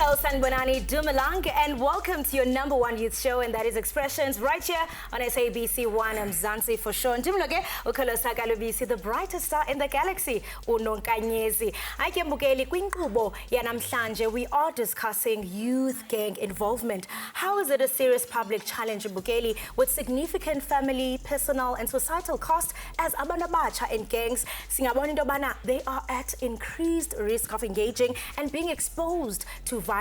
Hello, Sanbonani Dumalang, and welcome to your #1 youth show, and that is Expressions, right here on SABC 1 Mzansi for sure. Ndimloke ukholosa kalubisi, the brightest star in the galaxy, unonkanyezi. Ayike mbukeli kwinkqubo yanamhlanje, we are discussing youth gang involvement. How is it a serious public challenge, mbukeli, with significant family, personal, and societal cost as abantu abatsha in gangs? Singabona into yobana they are at increased risk of engaging and being exposed to violence.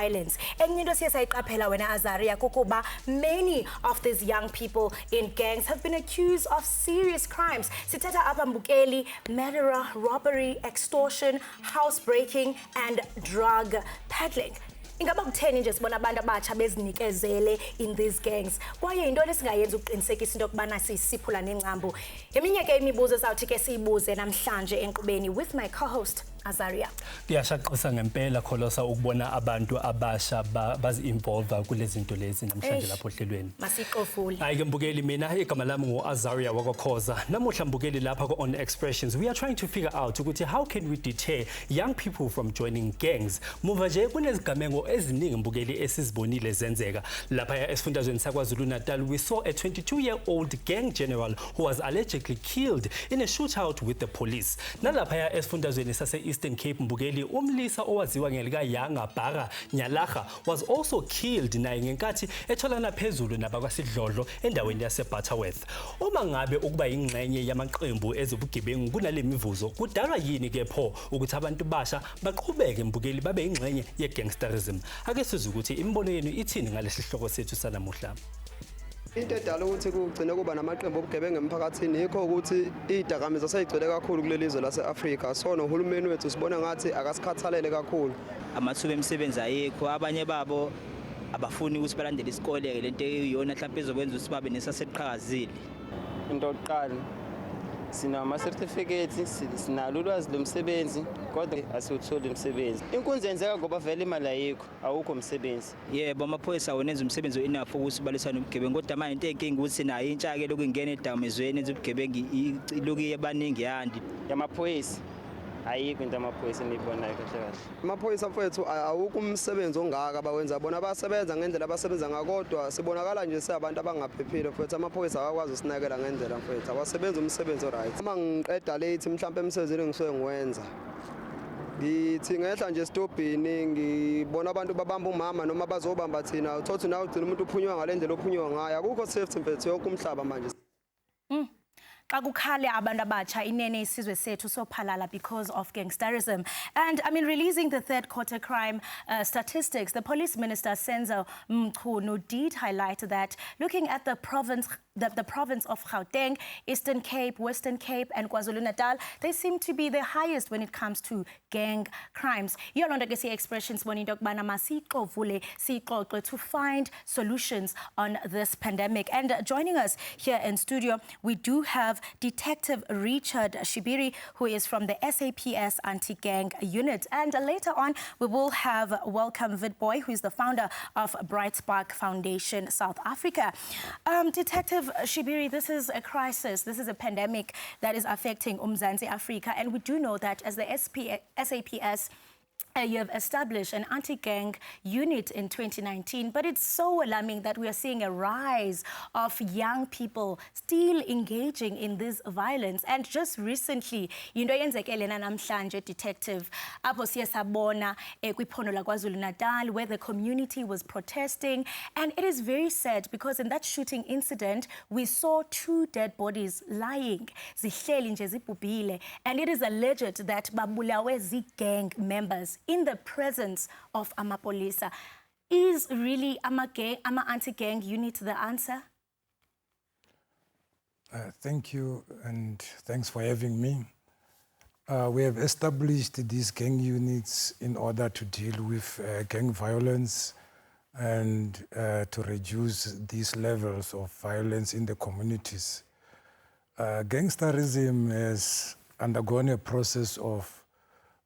Enye into siyayiqaphela wena Azaria kukuba many of these young people in gangs have been accused of serious crimes. Sithetha apha mbukeli, murder, robbery, extortion, housebreaking and drug peddling. Ingaba kutheni nje sibona abantu abatsha bezinikezele in these gangs? Kwaye into lesingayenza ukuqinisekisa into yokubana sisiphula nengcambu. Yeminyaka imibuzo esawuthi ke siyibuze namhlanje enkqubeni with my co-host Azaria. Ngiyashaqisa ngempela kholosa ukubona abantu abasha bazi-involve kulezi zinto lezi namhlanje lapho ohlelweni. Masiqofule. Hayi ke mbukeli, mina igama lami ngo-Azaria wakwaKhoza. Namuhla mbukeli lapha on Expressions, we are trying to figure out ukuthi how can we deter young people from joining gangs. Muva nje kunezigamengo eziningi mbukeli esizibonile zenzeka. Lapha esifundazweni saKwaZulu-Natal, we saw a 22-year-old gang general who was allegedly killed in a shootout with the police. Nalapha esifundazweni sase Eastern Cape mbukeli, umlisa owaziwa ngelika Yanga Bara Nyalaga was also killed naye ngenkathi etholana phezulu nabakwasidlodlo endaweni yaseButterworth. Uma ngabe ukuba ingxenye yamaqembu ezobugebengu kunale mivuzo, kudalwa yini ke pho ukuthi abantu basha baqhubeke mbukeli babe ingxenye ye-gangsterism? Ake sizwe ukuthi imibono yenu ithini ngalesihloko sethu sanamuhla. Into edala ukuthi kugcine kuba namaqembu obugebengu emphakathini yikho ukuthi izidakamizwa seyigcwele kakhulu kuleli lizwe lase-Afrika. So nohulumeni wethu sibona ngathi akasikhathalele kakhulu. Amathuba emisebenzi ayikho, abanye babo abafuni ukuthi balandele isikole lento eyiyona mhlawumbe ezokwenza ukuthi babe nesaseqhakazile. Into yokuqala sinama-certificates, sinalo ulwazi lomsebenzi kodwa asiwutholi umsebenzi. Inkunzi yenzeka ngoba vele imali ayikho, awukho umsebenzi. Yebo, amaphoyisa awenza umsebenzi enough ukuthi ubalisane ubugebengu, kodwa manje into eyinkinga ukuthi nayo intsha ke lokhu ingena edakamizweni enza ubugebengu iloku abaningi yandi. Yamaphoyisa ayikho into amaphoyisa eniyibonayo kahle kahle. Amaphoyisa mfethu awukho umsebenzi ongaka abawenza, bona basebenza ngendlela abasebenza ngakodwa sibonakala nje siyabantu abangaphephile mfethu. Amaphoyisa akakwazi usinakela ngendlela mfethu, awasebenza umsebenzi oright. Uma ngiqeda late mhlawumbe emsebenzini ngisuke ngiwenza, ngithi ngehla nje stobhini ngibona abantu babamba umama noma bazobamba thina, uthothi nawe ugcina umuntu uphunywa ngale ndlela ophunywa ngayo. Akukho safety mfethu yonke umhlaba manje. Xa kukhale abantu abatsha inene isizwe sethu sophalala because of gangsterism. And I mean, releasing the third quarter crime statistics, the police minister Senzo Mchunu did highlight that looking at the province of Gauteng, Eastern Cape, Western Cape and KwaZulu-Natal, they seem to be the highest when it comes to gang crimes. Yolonda ke Expressions bonito kubana masiqovule siqoqe to find solutions on this pandemic. And joining us here in studio, we do have Detective Richard Shibiri, who is from the SAPS anti-gang unit. And later on, we will have Welcome Vidboy, who is the founder of Bright Spark Foundation South Africa. Detective Shibiri, this is a crisis. This is a pandemic that is affecting Mzansi Africa. And we do know that as the SAPS, you have established an anti-gang unit in 2019, but it's so alarming that we are seeing a rise of young people still engaging in this violence. And just recently, into eyenzekele namhlanje, Detective, apho siye sabona kwiphondo la KwaZulu-Natal, where the community was protesting. And it is very sad because in that shooting incident, we saw 2 dead bodies lying, zihleli nje zibhubhile, and it is alleged that babulawe zi-gang members in the presence of amapolisa. Is really ama anti-gang unit the answer? Thank you, and thanks for having me. We have established these gang units in order to deal with gang violence and to reduce these levels of violence in the communities. Gangsterism has undergone a process of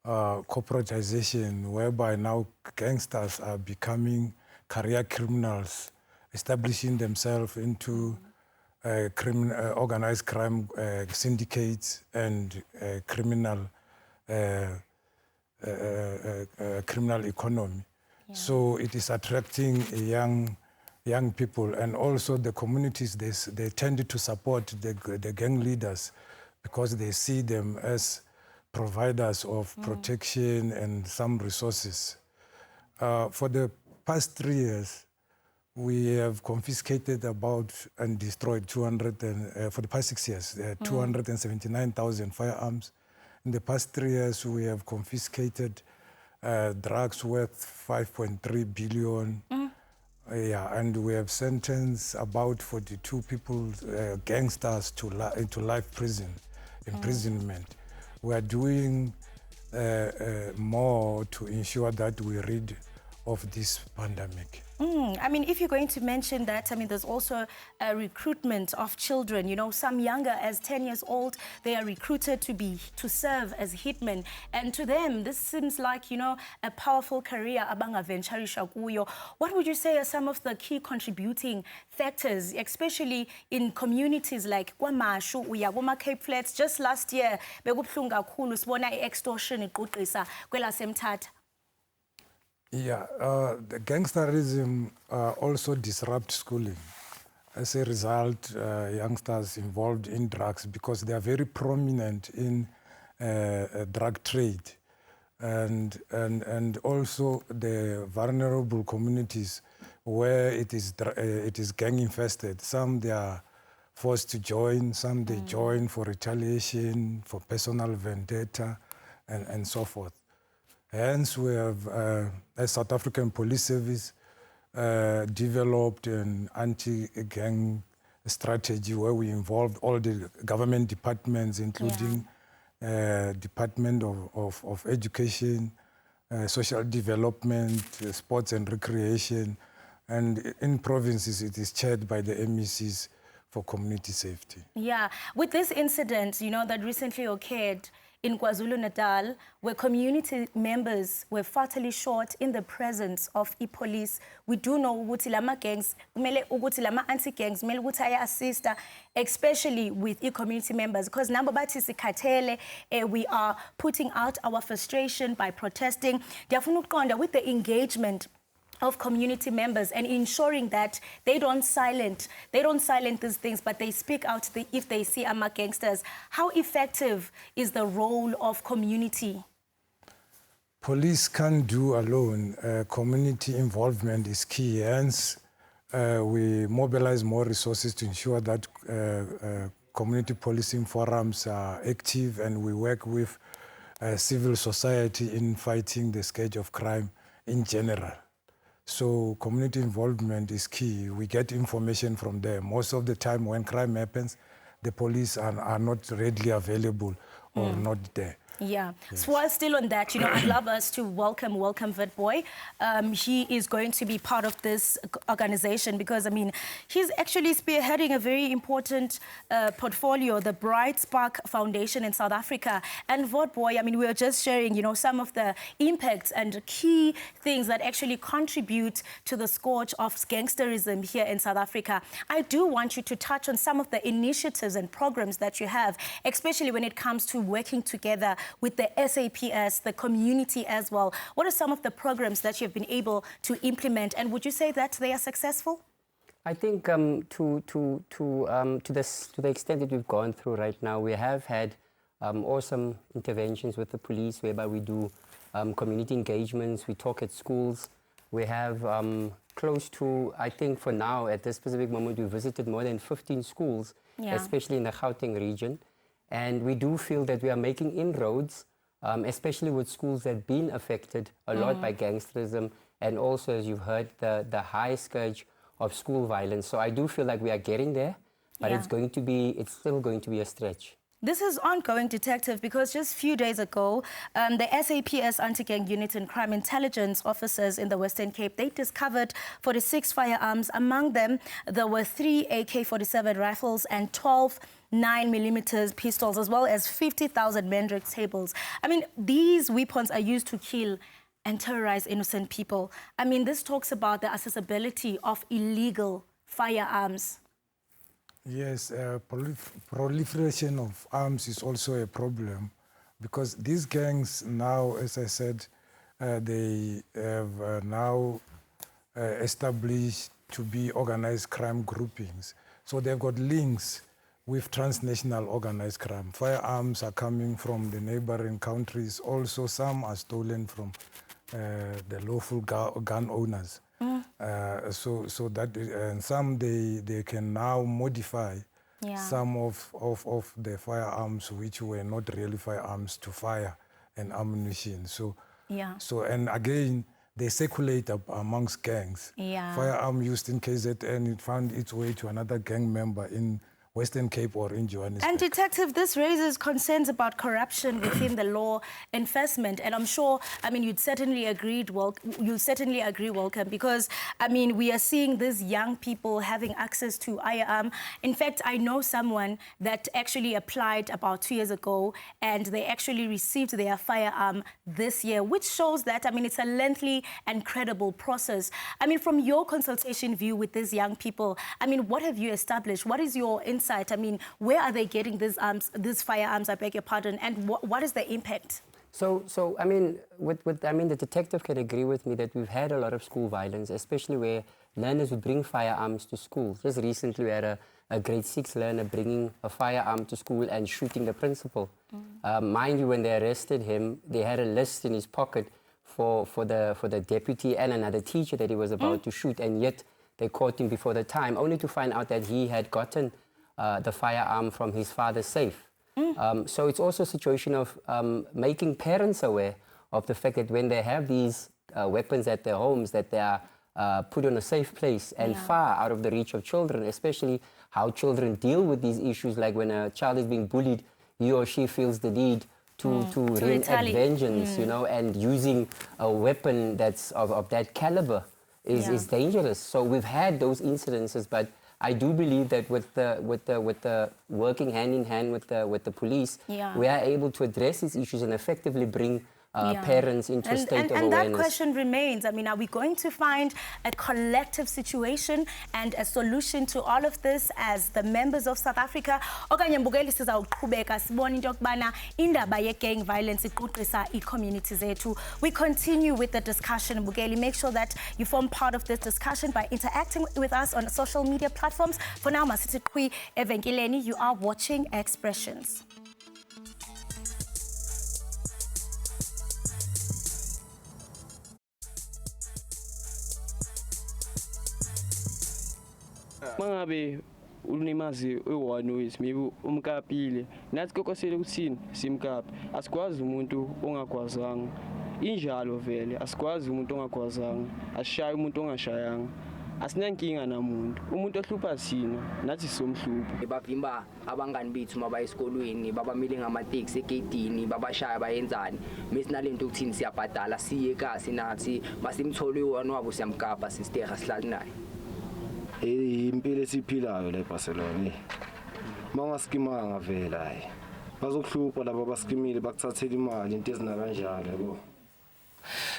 corporatization, whereby now gangsters are becoming career criminals, establishing themselves into organized crime syndicates and criminal economy. So it is attracting young people, and also the communities, they tend to support the gang leaders because they see them as providers of protection and some resources. For the past 3 years, we have confiscated about and destroyed for the past 6 years, 279,000 firearms. In the past 3 years, we have confiscated drugs worth 5.3 billion. And we have sentenced about 42 people, gangsters, into life imprisonment. We are doing more to ensure that we rid of this pandemic. I mean, if you're going to mention that, I mean, there's also a recruitment of children. You know, some younger as 10 years old, they are recruited to serve as hitmen. And to them, this seems like, you know, a powerful career. What would you say are some of the key contributing factors, especially in communities like KwaMashu, Uyagoma Cape Flats? Just last year, extortion Yeah, the gangsterism also disrupts schooling. As a result, youngsters involved in drugs, because they are very prominent in drug trade, and also the vulnerable communities where it is gang infested. Some they are forced to join, some they join for retaliation, for personal vendetta, and so forth. Hence, we have, as South African Police Service, developed an anti-gang strategy where we involved all the government departments, including Department of Education, Social Development, Sports and Recreation, and in provinces it is chaired by the MECs for community safety. Yeah, with this incident, you know, that recently occurred in KwaZulu-Natal, where community members were fatally shot in the presence of police. We do know ukuthi lama gangs, lama anti-gangs, assist, especially with community members, because number bathi sikhathele, we are putting out our frustration by protesting. With the engagement of community members and ensuring that they don't silence these things, but they speak out if they see gangsters. How effective is the role of community? Police can't do alone. Community involvement is key. Hence, we mobilize more resources to ensure that community policing forums are active, and we work with civil society in fighting the scourge of crime in general. So community involvement is key. We get information from them. Most of the time when crime happens, the police are not readily available or not there. Yeah. Yes. So while still on that, you know, I'd love us to welcome Vetboy. He is going to be part of this organization because, I mean, he's actually spearheading a very important portfolio, the Bright Spark Foundation in South Africa. And Vetboy, I mean, we were just sharing, you know, some of the impacts and key things that actually contribute to the scourge of gangsterism here in South Africa. I do want you to touch on some of the initiatives and programs that you have, especially when it comes to working together with the SAPS, the community as well. What are some of the programs that you've been able to implement, and would you say that they are successful? I think to the extent that we've gone through right now, we have had awesome interventions with the police, whereby we do community engagements, we talk at schools. We have close to, I think for now, at this specific moment, we visited more than 15 schools, especially in the Gauteng region. And we do feel that we are making inroads, especially with schools that have been affected a lot by gangsterism, and also, as you've heard, the high scourge of school violence. So I do feel like we are getting there, but it's still going to be a stretch. This is ongoing, Detective, because just a few days ago, the SAPS anti-gang unit and crime intelligence officers in the Western Cape, they discovered 46 firearms. Among them, there were 3 AK-47 rifles and 12 9mm pistols, as well as 50,000 Mendrix tables. I mean, these weapons are used to kill and terrorize innocent people. I mean, this talks about the accessibility of illegal firearms. Yes, proliferation of arms is also a problem, because these gangs now, as I said, they have now established to be organized crime groupings. So they've got links with transnational organized crime. Firearms are coming from the neighboring countries. Also, some are stolen from the lawful gun owners. So that, and some they can now modify some of the firearms which were not really firearms to fire and ammunition. So, and again, they circulate amongst gangs. Firearm used in KZN, it found its way to another gang member in Western Cape or in Johannesburg. And Detective, this raises concerns about corruption within the law enforcement, and I'm sure, I mean, you'd certainly agree, Welcome, because, I mean, we are seeing these young people having access to in fact, I know someone that actually applied about 2 years ago, and they actually received their firearm this year, which shows that, I mean, it's a lengthy and credible process. I mean, from your consultation view with these young people, I mean, what have you established? What is your insight? I mean, where are they getting these firearms, I beg your pardon, and what is the impact? So I mean, the detective can agree with me that we've had a lot of school violence, especially where learners would bring firearms to school. Just recently, we had a grade 6 learner bringing a firearm to school and shooting the principal. Mind you, when they arrested him, they had a list in his pocket for the deputy and another teacher that he was about to shoot, and yet they caught him before the time, only to find out that he had gotten the firearm from his father's safe. So it's also a situation of making parents aware of the fact that when they have these weapons at their homes, that they are put in a safe place and far out of the reach of children, especially how children deal with these issues, like when a child is being bullied, he or she feels the need to enact vengeance, you know, and using a weapon that's of that caliber is dangerous. So we've had those incidences, but I do believe that with the working hand in hand with the police, we are able to address these issues and effectively bring parents into a state of awareness. And that question remains. I mean, are we going to find a collective situation and a solution to all of this as the members of South Africa? Okanye Mbukeli sizawuqhubeka sibone into yokubana indaba ye-gang violence iquqisa ii-communities zethu. We continue with the discussion, Mbukeli. Make sure that you form part of this discussion by interacting with us on social media platforms. For now, masithi qhwi evenkileni, you are watching Expressions. Mangabe unimazi u-one wethu maybe umkapile nathi kokosele ukuthini simkapi asikwazi umuntu ongakwazanga injalo vele asikwazi umuntu ongakwazanga ashaye umuntu ongashayanga asinankinga namuntu umuntu ohlupha sina nathi somhlupha bavimba abangani bethu mabaya esikolweni babamile ngamateksi egedini babashaya bayenzani mesinalento ukuthini siyabhadala siye kasi nathi basimthole u-one wabo siyamkapa sisteha sihlali naye. Impilo esiphilayo la eBarcelona mangaskimanga ngavela hayi bazokuhlupha laba baskimile bakuthathela imali into ezina kanjalo yabo.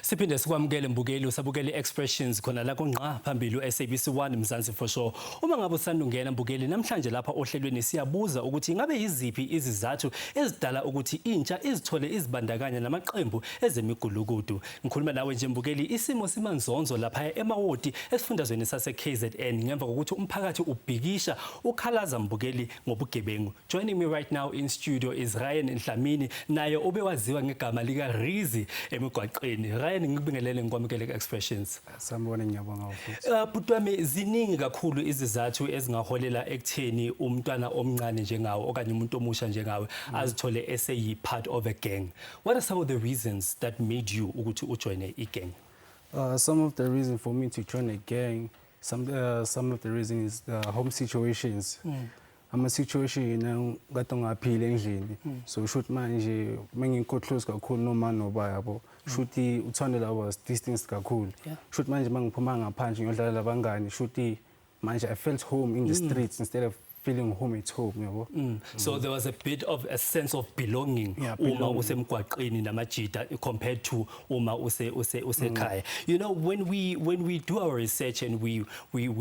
Siphinde sikwamukele Mbukeli usabukele Expressions khona la kunqa phambili uSABC 1 Mzansi for sure. Uma ngabe usanda ungena Mbukeli namhlanje lapha ohlelweni siyabuza ukuthi ngabe yiziphi izizathu ezidala ukuthi intsha izithole izibandakanya namaqembu ezemigulukudu. Ngikhuluma nawe nje Mbukeli, isimo simanzonzo lapha emawodi esifundazweni sase KZN ngemva kokuthi umphakathi ubhikisha ukhalaza Mbukeli ngobugebengu. Joining me right now in studio is Ryan Nhlamini, naye obewaziwa ngegama lika Rizi emigwaqeni. Ryan ngikubingelele ngikwamukele Expressions. Sanibona ngiyabonga futhi. Butwami ziningi kakhulu izizathu ezingaholela ekutheni umntwana omncane njengawe okanye umuntu omusha njengawe azithole eseyi part of a gang. What are some of the reasons that made you ukuthi ujoin a gang? Some of the reason for me to join a gang, some of the reason is the home situations. I'm a situation kade ngaphila endlini, so shoot manje mengikho close kakhulu noma nobaya yabo shoot uthandela was distance kakhulu, shoot manje mangiphuma ngaphandle ngiyodlala labangani shoot manje I felt home in the streets instead of feeling home at home, you know. So there was a bit of a sense of belonging Yeah, uma belonging. usemgwaqeni namajita compared to uma usekhaya. You know, when we do our research and we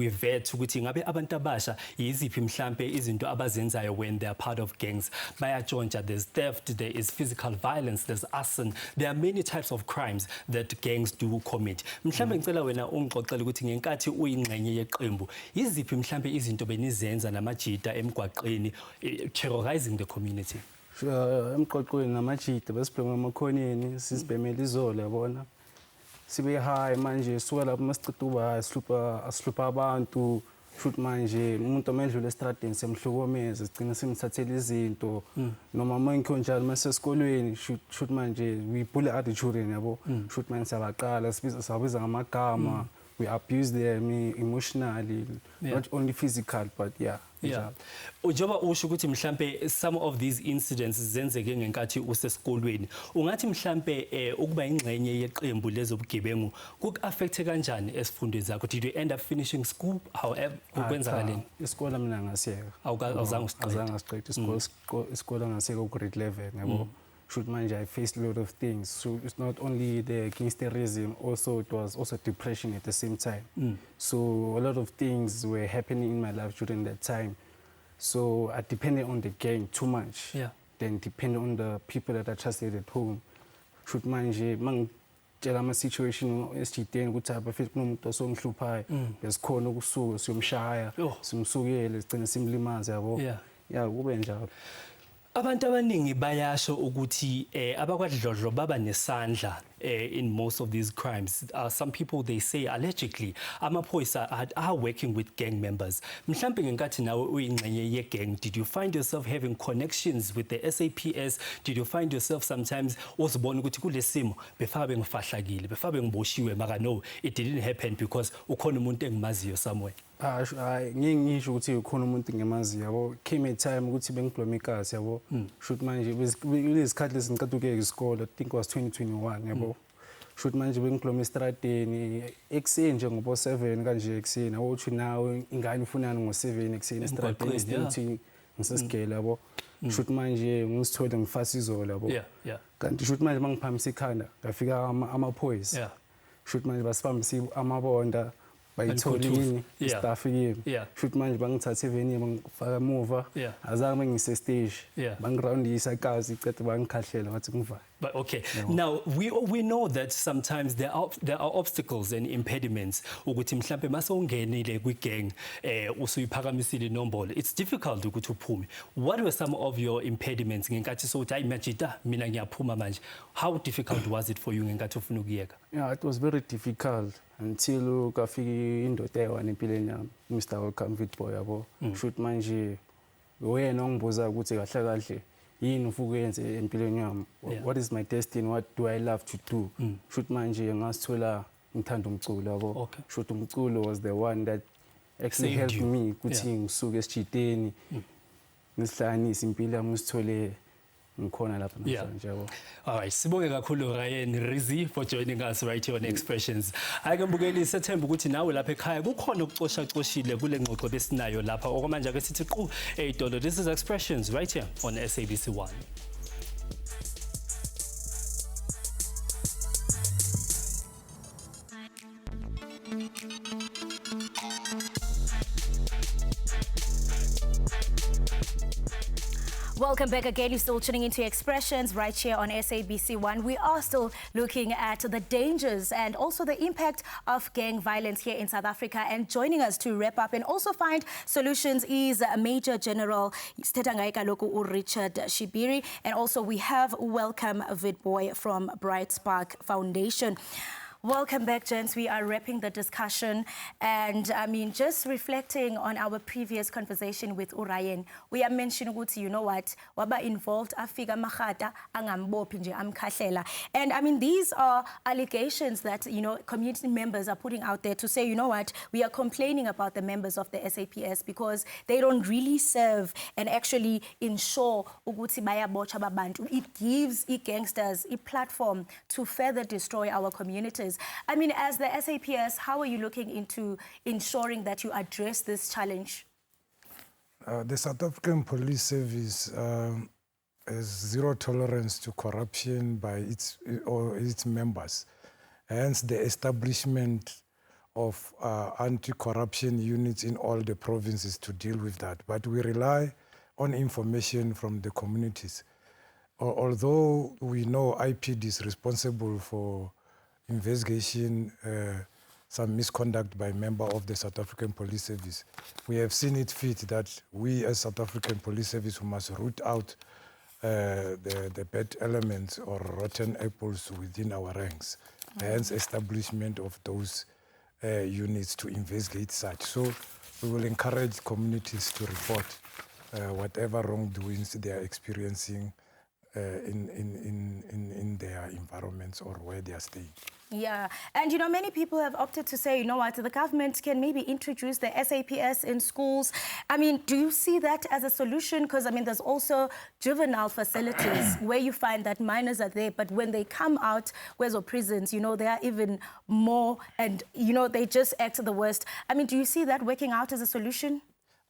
vet ukuthi ngabe abantu abasha yiziphi mhlambe izinto abazenzayo when they are part of gangs. Bayatshontsha, there's theft, there is physical violence, there's arson. There are many types of crimes that gangs do commit. Mhlambe ngicela wena ungixoxele ukuthi ngenkathi uyingxenye yeqembu yiziphi mhlambe izinto benizenza namajita emgwaqeni terrorizing the community. Emqoqweni namajita besibhema emakhoneni sisibhemela izolo yabona. Sibe high manje suka lapho masicituba asihlupha abantu shoot manje umuntu omedlula estradeni semhlukomeza sigcina simthathela izinto noma manje njalo masesikolweni shoot manje we bully other children yabo shoot manje sabaqala sibiza ngamagama we abuse them emotionally not only physical but yeah. Ujoba usho ukuthi mhlambe some of these incidents zenzeke ngenkathi usesikolweni ungathi mhlambe ukuba ingxenye yeqembu lezobugebengu kuk-affecte kanjani esifundweni zakho? Did you end up finishing school however kwenzakaleni? Isikole mina ngasiyeka awuzange usiqede isikole ngasiyeka ku-grade 11 yabo. Shoot manje I faced a lot of things, so it's not only the gangsterism, also it was also depression at the same time. So a lot of things were happening in my life during that time, so I depended on the gang too much, then depended on the people that I trusted at home. Shoot manje mangitshela ama-situation esijideni ukuthi abafisa kunomuntu osongihluphayo besikhona ukusuka siyomshaya simsukele sigcine simlimaze yabo kube njalo. Abantu abaningi bayasho ukuthi abakwadlodlo baba nesandla in most of these crimes. Some people, they say allegedly amaphoyisa are working with gang members. Mhlambe ngenkathi nawe uyingxenye ye-gang, did you find yourself having connections with the SAPS? Did you find yourself sometimes uzibona ukuthi kule simo befaka bengifahlakile befaka bengiboshiwe maka no, it didn't happen because ukhona umuntu engimaziyo somewhere? Ngisho ukuthi ukhona umuntu ngemazi yabo. Came a time ukuthi bengiblome ikasi yabo. Shoot manje kulezikhathi lezincatuke isikole, I think it was 2021 yabo. Shoot manje bengiblome estradeni ekseni nje ngobo 7 kanje ekseni. Awuthi nawe ingane ufunana ngo7 ekseni estradeni ukuthi ngisesigele yabo. Shoot manje ngisithole ngifasa izolo yabo. Kanti shoot manje mangiphamisa ikhanda ngafika amaphoyisa. Shoot manje basibambisa amabonda bayitholini staff yini shoot manje bangithathe eveni bangifaka emuva azange bengise stage bangiroundisa ikazi icede bangikhahlela ngathi ngivale. But okay, now we know that sometimes there are obstacles and impediments ukuthi mhlambe mase ungenile kwi-gang usuyiphakamisile inombolo, it's difficult ukuthi uphume. What were some of your impediments ngenkathi sokuthi hayi majita mina ngiyaphuma manje? How difficult was it for you ngenkathi ufuna ukuyeka? Yeah, it was very difficult until ukafika indoda eyi-1 empilweni yami, Mr. Welcome Vitboy yabo. Shoot manje wena ongibuza ukuthi kahle kahle yini ufuna ukuyenza empilweni yami, what is my destiny, what do I love to do? Shoot manje ngasithola ngithanda umculo yabo. Shoot umculo was the one that actually helped me ukuthi ngisuke esijideni ngisihlanganise impilo yami ngisithole ngikhona lapha namhlanje yabo. All right, sibonge kakhulu Ryan Rizzi for joining us right here on Expressions. Ake mbukeli sethemba ukuthi nawe lapha ekhaya kukhona ukucosha-coshile kule ngxoxo besinayo lapha okwamanje ake sithi qhu $8. This is Expressions right here on SABC 1. Welcome back again. You're still tuning into Expressions right here on SABC 1. We are still looking at the dangers and also the impact of gang violence here in South Africa. And joining us to wrap up and also find solutions is Major General Richard Shibiri. And also we have Welcome Vitboy from Bright Spark Foundation. Welcome back, gents. We are wrapping the discussion. And I mean, just reflecting on our previous conversation with Urayen, we are mentioning, you know what, waba involved, afika mahata, angambophi nje amkhahlela. And I mean, these are allegations that, you know, community members are putting out there to say, you know what, we are complaining about the members of the SAPS because they don't really serve and actually ensure ukuthi bayabotsha babantu. It gives gangsters a platform to further destroy our communities. I mean, as the SAPS, how are you looking into ensuring that you address this challenge? The South African Police Service has zero tolerance to corruption by its members. Hence, the establishment of anti-corruption units in all the provinces to deal with that. But we rely on information from the communities. Although we know IPD is responsible for investigation some misconduct by a member of the South African Police Service, we have seen it fit that we as South African Police Service must root out the bad elements or rotten apples within our ranks. Hence establishment of those units to investigate such. So we will encourage communities to report whatever wrongdoings they are experiencing in their environments or where they are staying. Yeah, and you know, many people have opted to say, you know what, the government can maybe introduce the SAPS in schools. I mean, do you see that as a solution? Because, I mean, there's also juvenile facilities where you find that minors are there, but when they come out, where's or prisons, you know, they are even more, and, you know, they just act the worst. I mean, do you see that working out as a solution?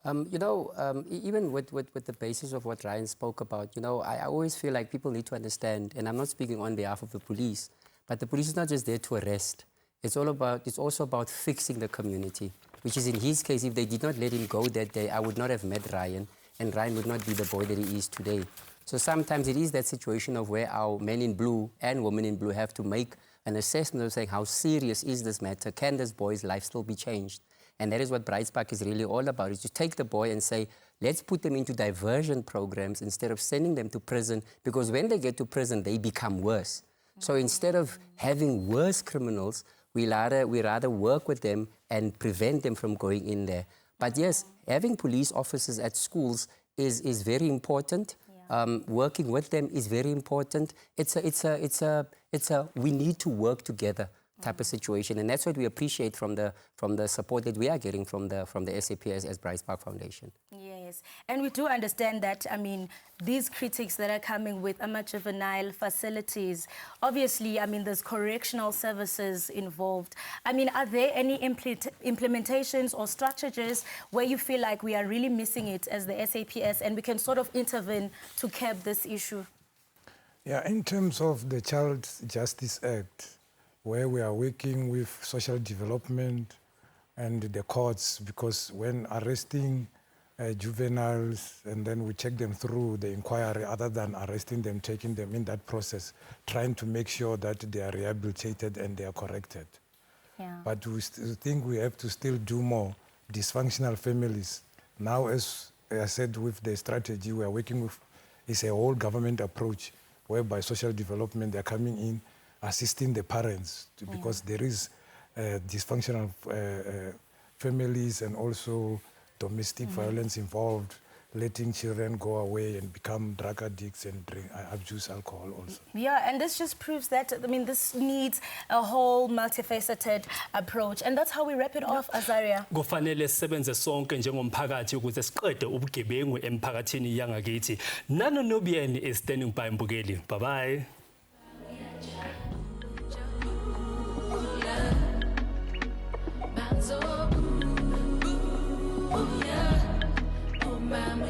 You know, even with the basis of what Ryan spoke about, you know, I always feel like people need to understand, and I'm not speaking on behalf of the police, but the police is not just there to arrest. It's also about fixing the community, which is in his case, if they did not let him go that day, I would not have met Ryan, and Ryan would not be the boy that he is today. So sometimes it is that situation of where our men in blue and women in blue have to make an assessment of saying, how serious is this matter? Can this boy's life still be changed? And that is what Bright Spark is really all about, is to take the boy and say, let's put them into diversion programs instead of sending them to prison, because when they get to prison, they become worse. So instead of having worse criminals, we rather work with them and prevent them from going in there. But yes, having police officers at schools is very important. Yeah. Working with them is very important. It's a we need to work together type of situation, and that's what we appreciate from the support that we are getting from the SAPS as Bright Spark Foundation. Yes, and we do understand that, I mean, these critics that are coming with juvenile facilities, obviously, I mean, there's correctional services involved. I mean, are there any implementations or strategies where you feel like we are really missing it as the SAPS and we can sort of intervene to curb this issue? Yeah, in terms of the Child Justice Act, where we are working with social development and the courts, because when arresting juveniles and then we take them through the inquiry, other than arresting them, taking them in that process, trying to make sure that they are rehabilitated and they are corrected. Yeah. But we still think we have to still do more. Dysfunctional families. Now, as I said, with the strategy we are working with, is a whole government approach whereby social development, they're coming in, assisting the parents, because there is dysfunctional families and also domestic violence involved, letting children go away and become drug addicts and abuse alcohol also. Yeah, and this just proves that, I mean, this needs a whole multifaceted approach. And that's how we wrap it off, Azaria. Kufanele sisebenze sonke njengomphakathi ukuze siqede ubugebengu emphakathini yangakithi. Nano Nubian is standing by Mbukeli. Bye-bye. Oh, mama,